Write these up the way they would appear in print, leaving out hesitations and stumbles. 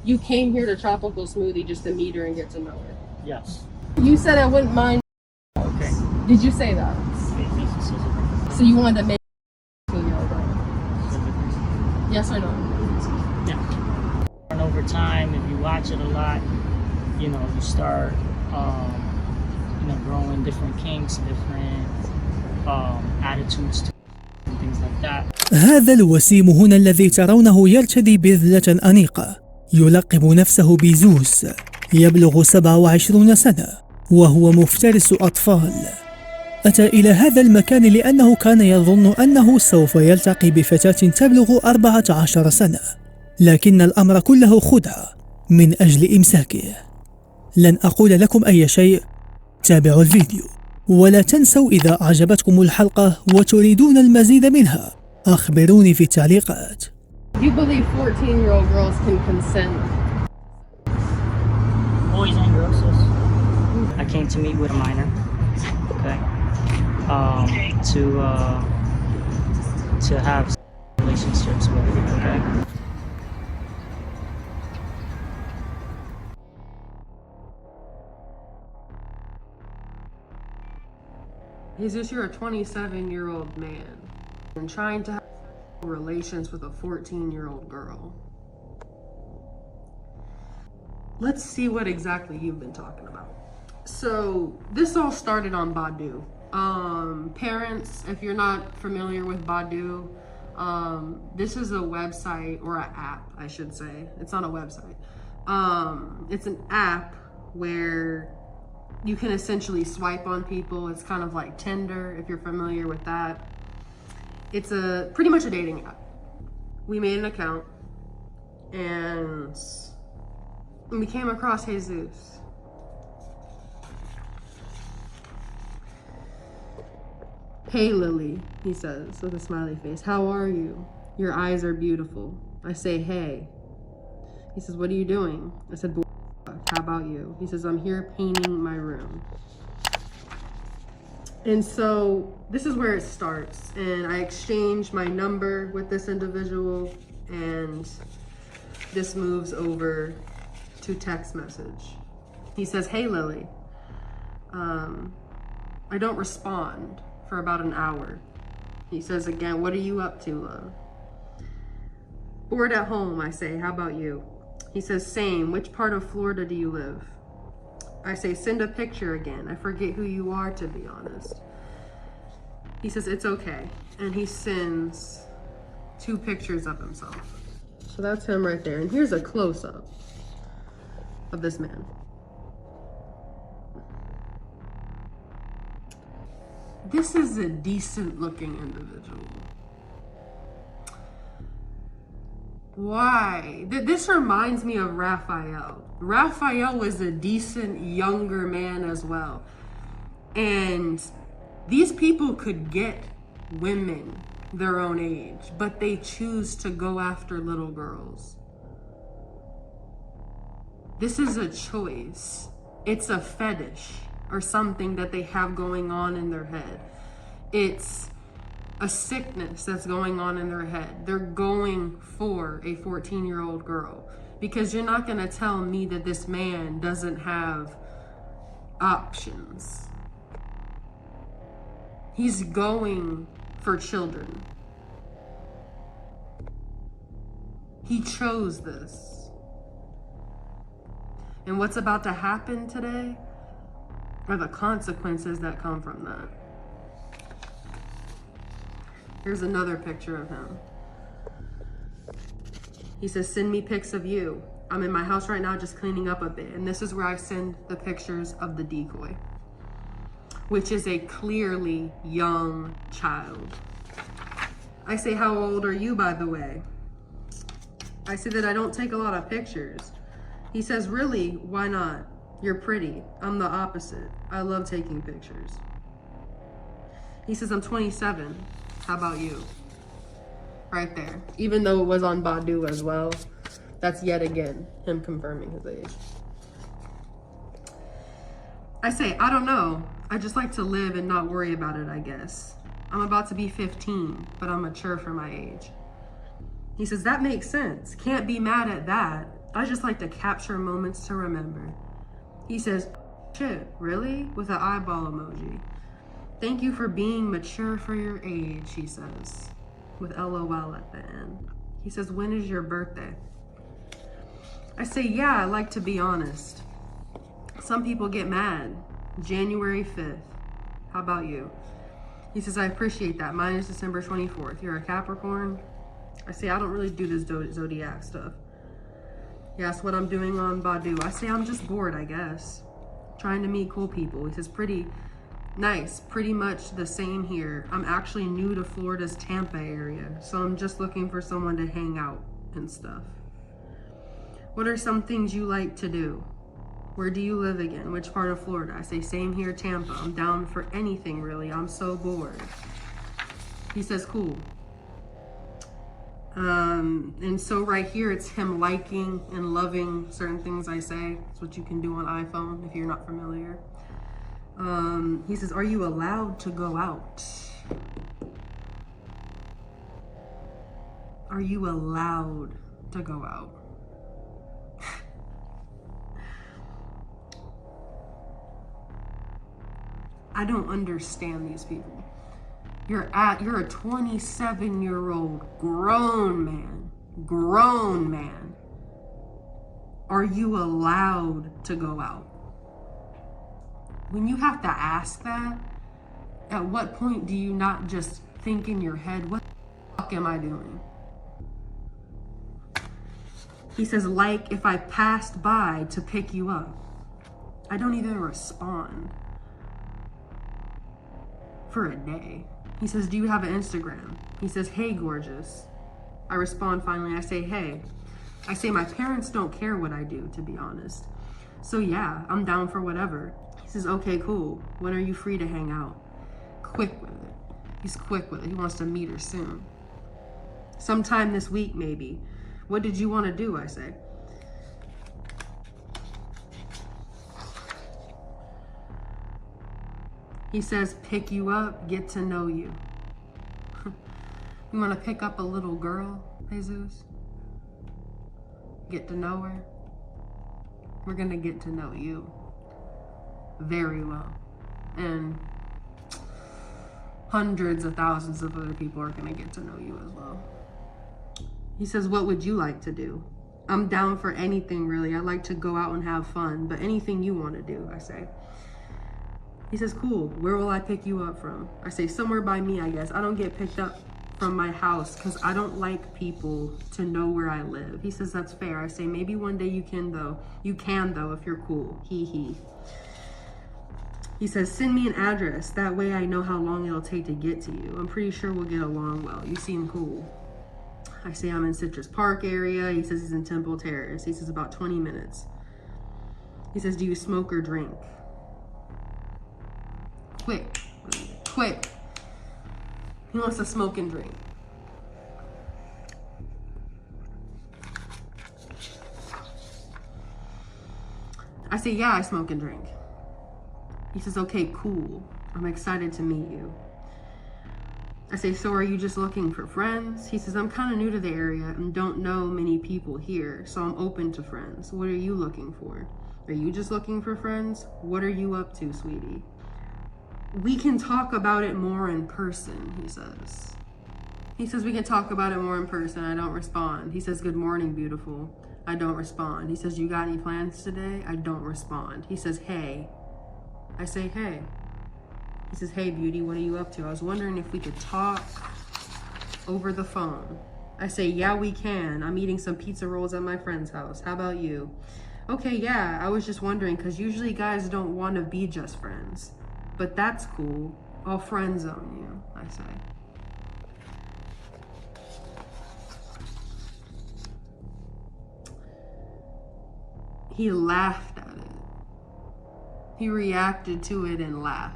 You came here to Tropical Smoothie just to meet her and get to know her. Yes. You said I wouldn't mind. Okay. Did you say that? So you wanted to make yes or no? Yeah. And over time, if you watch it a lot, you start, growing different kinks, different attitudes to and things like that. هذا الوسيم هنا الذي ترونه يرتدي بذلة أنيقة، يلقب نفسه بزوس، يبلغ 27 سنة وهو مفترس أطفال. أتى إلى هذا المكان لأنه كان يظن أنه سوف يلتقي بفتاة تبلغ 14 سنة، لكن الأمر كله خدعة من أجل إمساكه. لن أقول لكم أي شيء، تابعوا الفيديو، ولا تنسوا إذا أعجبتكم الحلقة وتريدون المزيد منها أخبروني في التعليقات. You believe 14-year-old girls can consent? Boys and girls, yes. I came to meet with a minor, okay, to have relationships with, okay. Jesus, you're a 27-year-old man and trying to have relations with a 14-year-old girl. Let's see what exactly you've been talking about. So this all started on Badu. Parents, if you're not familiar with Badu, this is a website, or an app, I should say. It's not a website. It's an app where you can essentially swipe on people. It's kind of like Tinder, if you're familiar with that. It's pretty much a dating app. We made an account and we came across Jesus. Hey Lily, he says with a smiley face. How are you? Your eyes are beautiful. I say, hey. He says, what are you doing? I said, how about you? He says, I'm here painting my room. And so this is where it starts. And I exchanged my number with this individual, and this moves over to text message. He says, hey Lily, I don't respond for about an hour. He says again, what are you up to, love? Bored at home, I say, how about you? He says, same. Which part of Florida do you live? I say, send a picture again. I forget who you are, to be honest. He says, it's okay. And he sends 2 pictures of himself. So that's him right there. And here's a close-up of this man. This is a decent looking individual. Why? This reminds me of Raphael. Raphael was a decent younger man as well. And these people could get women their own age, but they choose to go after little girls. This is a choice. It's a fetish or something that they have going on in their head. It's a sickness that's going on in their head. They're going for a 14-year-old girl, because you're not gonna tell me that this man doesn't have options. He's going for children. He chose this. And what's about to happen today are the consequences that come from that. Here's another picture of him. He says, send me pics of you. I'm in my house right now just cleaning up a bit. And this is where I send the pictures of the decoy, which is a clearly young child. I say, how old are you, by the way? I say that I don't take a lot of pictures. He says, really? Why not? You're pretty. I'm the opposite. I love taking pictures. He says, I'm 27. How about you? Right there. Even though it was on Badu as well, that's yet again him confirming his age. I say, I don't know. I just like to live and not worry about it, I guess. I'm about to be 15, but I'm mature for my age. He says, that makes sense. Can't be mad at that. I just like to capture moments to remember. He says, shit, really? With an eyeball emoji. Thank you for being mature for your age, he says, with LOL at the end. He says, when is your birthday? I say, yeah, I like to be honest. Some people get mad. January 5th. How about you? He says, I appreciate that. Mine is December 24th. You're a Capricorn? I say, I don't really do this zodiac stuff. He asks what I'm doing on Badu. I say, I'm just bored, I guess. Trying to meet cool people. He says, pretty nice. Pretty much the same here. I'm actually new to Florida's Tampa area, so I'm just looking for someone to hang out and stuff. What are some things you like to do? Where do you live again? Which part of Florida? I say, same here, Tampa. I'm down for anything, really. I'm so bored. He says, cool. And so right here, it's him liking and loving certain things I say. It's what you can do on iPhone if you're not familiar. He says, are you allowed to go out? Are you allowed to go out? I don't understand these people. You're a 27-year-old grown man. Are you allowed to go out? When you have to ask that, at what point do you not just think in your head, what the fuck am I doing? He says, like if I passed by to pick you up. I don't even respond for a day. He says, do you have an Instagram? He says, hey, gorgeous. I respond finally. I say, hey. I say, my parents don't care what I do, to be honest. So yeah, I'm down for whatever. He says, okay, cool. When are you free to hang out? Quick with it. He's quick with it. He wants to meet her soon. Sometime this week, maybe. What did you want to do? I say. He says, pick you up, get to know you. You want to pick up a little girl, Jesus? Get to know her? We're going to get to know you very well. And hundreds of thousands of other people are going to get to know you as well. He says, what would you like to do? I'm down for anything, really. I like to go out and have fun, but anything you want to do, I say. He says, cool, where will I pick you up from? I say, somewhere by me, I guess. I don't get picked up from my house because I don't like people to know where I live. He says, that's fair. I say, maybe one day you can though. You can though if you're cool. He says, send me an address. That way I know how long it'll take to get to you. I'm pretty sure we'll get along well. You seem cool. I say, I'm in Citrus Park area. He says he's in Temple Terrace. He says, about 20 minutes. He says, do you smoke or drink? Quick. He wants to smoke and drink. I say, yeah, I smoke and drink. He says, okay, cool. I'm excited to meet you. I say, so are you just looking for friends? He says, I'm kind of new to the area and don't know many people here, so I'm open to friends. What are you looking for? Are you just looking for friends? What are you up to, sweetie? We can talk about it more in person, he says. He says, we can talk about it more in person. I don't respond. He says, good morning, beautiful. I don't respond. He says, you got any plans today? I don't respond. He says, hey. I say, hey. He says, hey, beauty, what are you up to? I was wondering if we could talk over the phone. I say, yeah, we can. I'm eating some pizza rolls at my friend's house. How about you? Okay, yeah, I was just wondering because usually guys don't want to be just friends. But that's cool. I'll friend zone you, I say. He laughed at it. He reacted to it and laughed.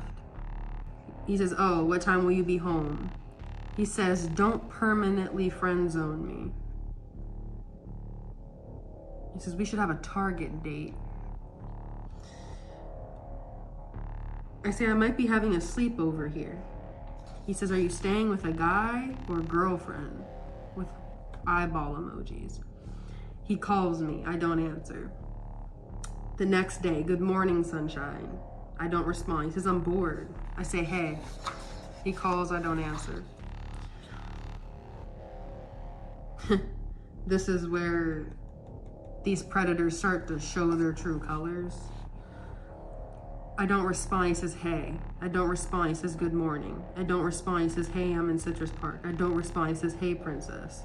He says, oh, what time will you be home? He says, don't permanently friend zone me. He says, we should have a target date. I say, I might be having a sleepover here. He says, are you staying with a guy or girlfriend? With eyeball emojis. He calls me. I don't answer. The next day, good morning, sunshine. I don't respond. He says, I'm bored. I say, hey. He calls. I don't answer. This is where these predators start to show their true colors. I don't respond. He says, hey. I don't respond. He says, good morning. I don't respond. He says, hey, I'm in Citrus Park. I don't respond. He says, hey, princess.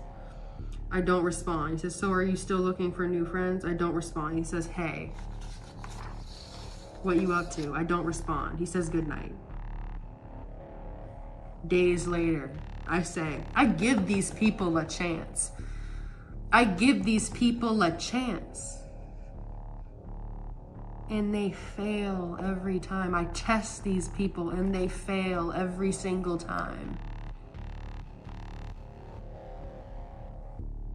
I don't respond. He says, so are you still looking for new friends? I don't respond. He says, hey. What you up to? I don't respond. He says, good night. Days later, I say, I give these people a chance. I give these people a chance. And they fail every time. I test these people and they fail every single time.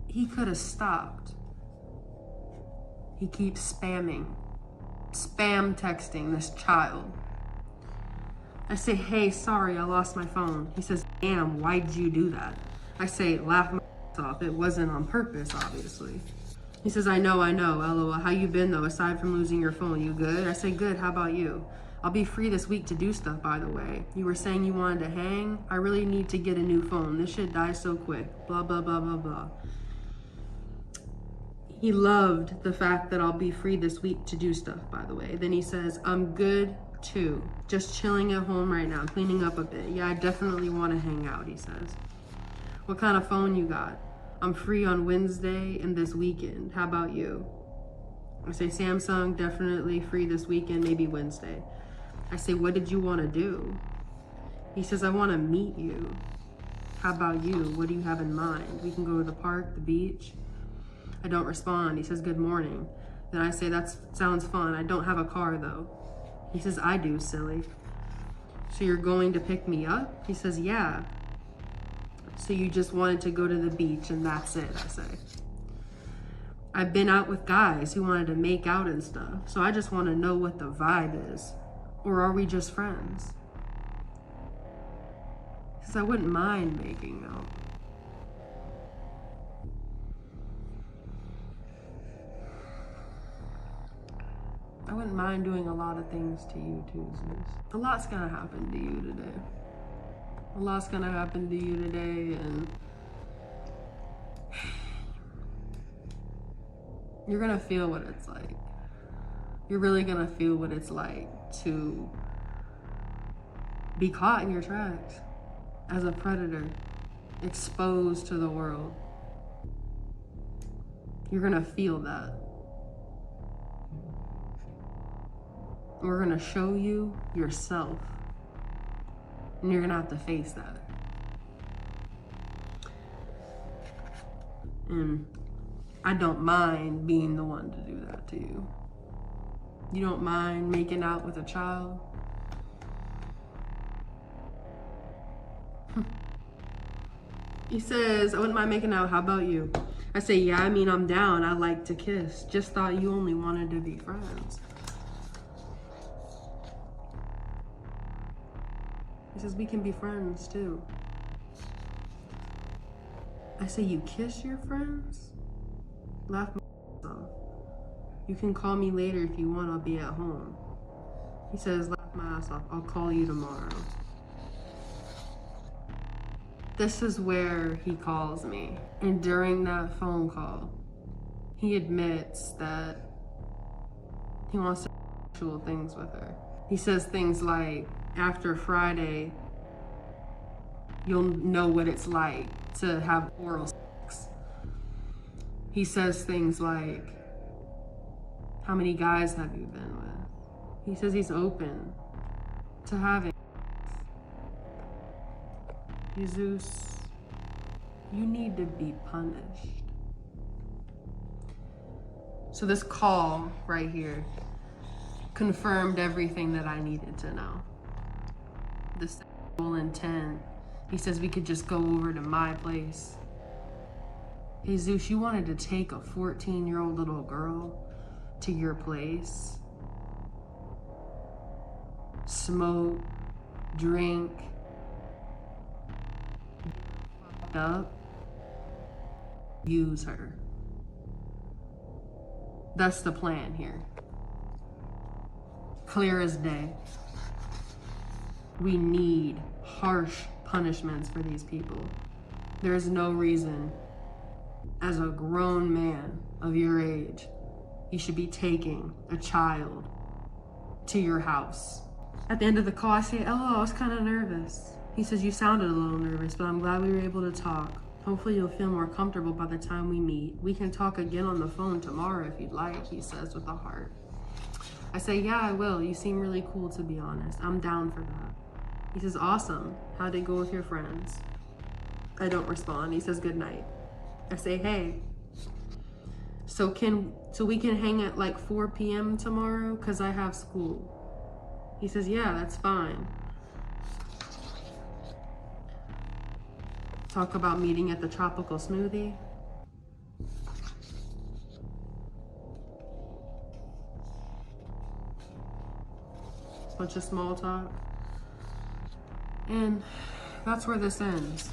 He could have stopped. He keeps spam texting this child. I say, hey, sorry, I lost my phone. He says, damn, why'd you do that? I say, laugh my ass off. It wasn't on purpose, obviously. He says, I know, LOL. How you been though, aside from losing your phone? You good? I say, good, how about you? I'll be free this week to do stuff, by the way. You were saying you wanted to hang? I really need to get a new phone. This shit dies so quick. Blah, blah, blah, blah, blah. He loved the fact that I'll be free this week to do stuff, by the way. Then he says, I'm good too. Just chilling at home right now, cleaning up a bit. Yeah, I definitely want to hang out, he says. What kind of phone you got? I'm free on Wednesday and this weekend. How about you? I say, Samsung, definitely free this weekend, maybe Wednesday. I say, what did you want to do? He says, I want to meet you. How about you? What do you have in mind? We can go to the park, the beach. I don't respond. He says, good morning. Then I say, that sounds fun. I don't have a car though. He says, I do, silly. So you're going to pick me up? He says, yeah. So you just wanted to go to the beach and that's it, I say. I've been out with guys who wanted to make out and stuff. So I just want to know what the vibe is. Or are we just friends? He says, I wouldn't mind making out. I wouldn't mind doing a lot of things to you too, Zeus. A lot's gonna happen to you today. A lot's gonna happen to you today, and you're gonna feel what it's like. You're really gonna feel what it's like to be caught in your tracks as a predator, exposed to the world. You're gonna feel that. We're gonna show you yourself, and you're gonna have to face that. And I don't mind being the one to do that to you. You don't mind making out with a child? He says, I wouldn't mind making out, how about you? I say, yeah, I mean, I'm down, I like to kiss. Just thought you only wanted to be friends. He says, we can be friends too. I say, you kiss your friends? Laugh my off. You can call me later if you want, I'll be at home. He says, laugh my ass off, I'll call you tomorrow. This is where he calls me. And during that phone call, he admits that he wants to do sexual things with her. He says things like, after Friday, you'll know what it's like to have oral sex. He says things like, how many guys have you been with? He says he's open to having sex. Jesus, you need to be punished. So this call right here confirmed everything that I needed to know. The sexual intent. He says we could just go over to my place. Hey Zeus, you wanted to take a 14-year-old little girl to your place, smoke, drink, fucked up, use her. That's the plan here. Clear as day. We need harsh punishments for these people. There is no reason, as a grown man of your age, you should be taking a child to your house. At the end of the call, I say, "Oh, I was kind of nervous." He says, "You sounded a little nervous, but I'm glad we were able to talk. Hopefully you'll feel more comfortable by the time we meet. We can talk again on the phone tomorrow if you'd like," he says with a heart. I say, "Yeah, I will. You seem really cool, to be honest. I'm down for that." He says, "Awesome. How'd it go with your friends?" I don't respond. He says, "Good night." I say, "Hey, so we can hang at like 4 p.m. tomorrow? Cause I have school." He says, "Yeah, that's fine." Talk about meeting at the tropical smoothie. Bunch of small talk. And that's where this ends.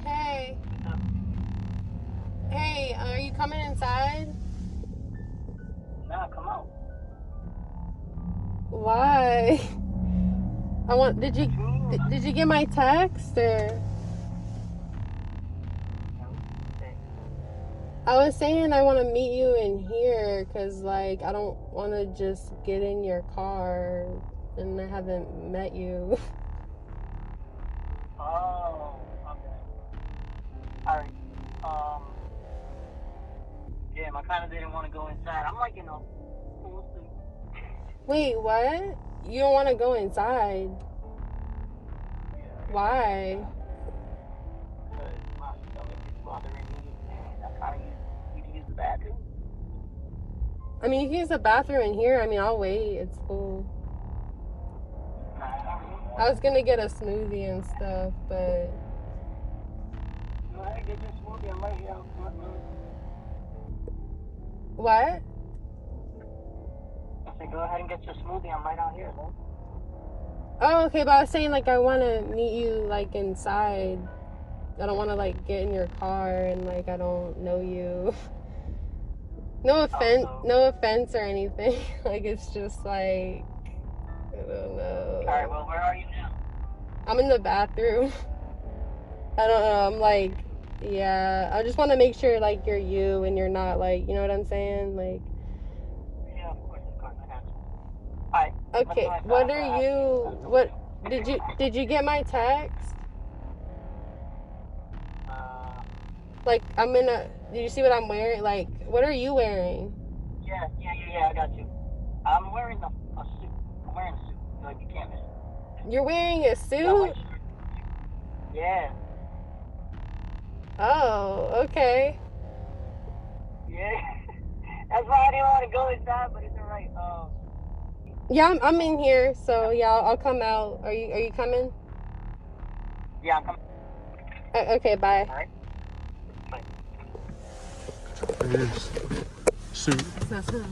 Hey. Hey, are you coming inside? Nah, come out. Why? Did you get my text or? I was saying I want to meet you in here because like I don't want to just get in your car and I haven't met you. Oh, okay. Alright. Damn, I kind of didn't want to go inside. I'm like, we'll see. Wait, what? You don't want to go inside? Why? Because my stomach is bothering me and I kind of need to use the bathroom. I mean, you can use the bathroom in here. I mean, I'll wait. It's cool. I was gonna get a smoothie and stuff, but... Go ahead and get your smoothie. I'm right here. What? I said, go ahead and get your smoothie. I'm right out here, though. Oh, okay, but I was saying, like, I want to meet you, like, inside. I don't want to, like, get in your car and, like, I don't know you. No offense or anything. Like, it's just, like, I don't know. Alright, well, where are you now? I'm in the bathroom. I don't know, I'm, like, yeah. I just want to make sure, like, you're you and you're not, like, you know what I'm saying? Like... Yeah, of course, I have to. Alright. Okay, what are you... Did you get my text? Like, did you see what I'm wearing? Like, what are you wearing? Yeah, I got you. I'm wearing a suit. I'm wearing a suit. Like, you can't miss it. You're wearing a suit? Yeah. Oh, okay. Yeah. That's why I didn't want to go inside, but it's alright. Yeah, I'm in here, so yeah, I'll come out. Are you coming? Yeah, I'm coming. Okay, bye. Alright. Bye. It is. Suit. That's him.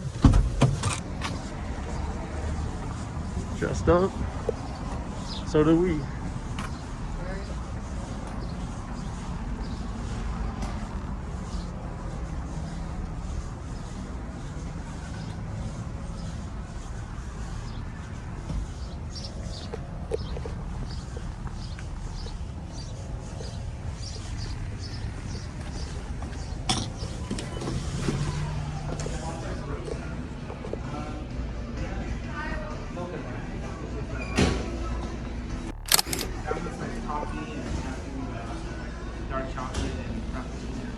Dressed up. So do we. Dark chocolate and frappuccino.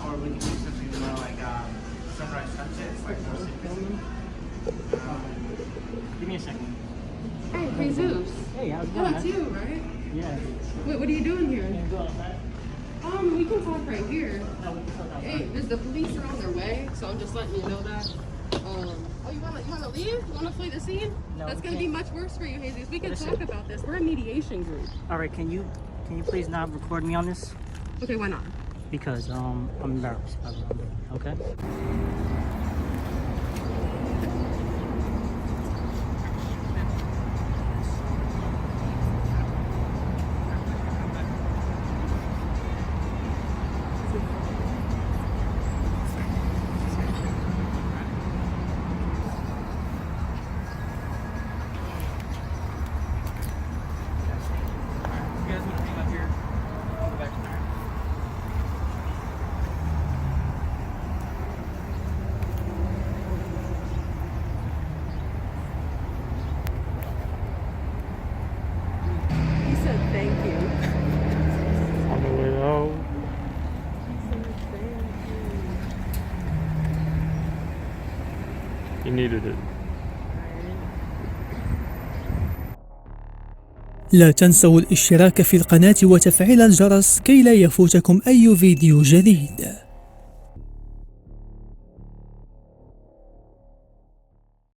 Or we can do something more like sunrise sunsets, like more citrusy. Give me a second. Hey, Jesus. Hey, how's it Yeah, going, that's man? you, right? Yeah. Wait, what are you doing here? Can you go outside? We can talk right here. No, we can talk outside. Hey, the police are on their way, so I'm just letting you know that. You wanna leave? You wanna flee the scene? No, That's we gonna be can't. much worse for you, Jesus. We can Listen. talk about this. We're a mediation group. Alright, can you please not record me on this? Okay, why not? Because I'm embarrassed by what I'm doing, okay? He needed it. لا تنسوا الاشتراك في القناة وتفعيل الجرس كي لا يفوتكم أي فيديو جديد.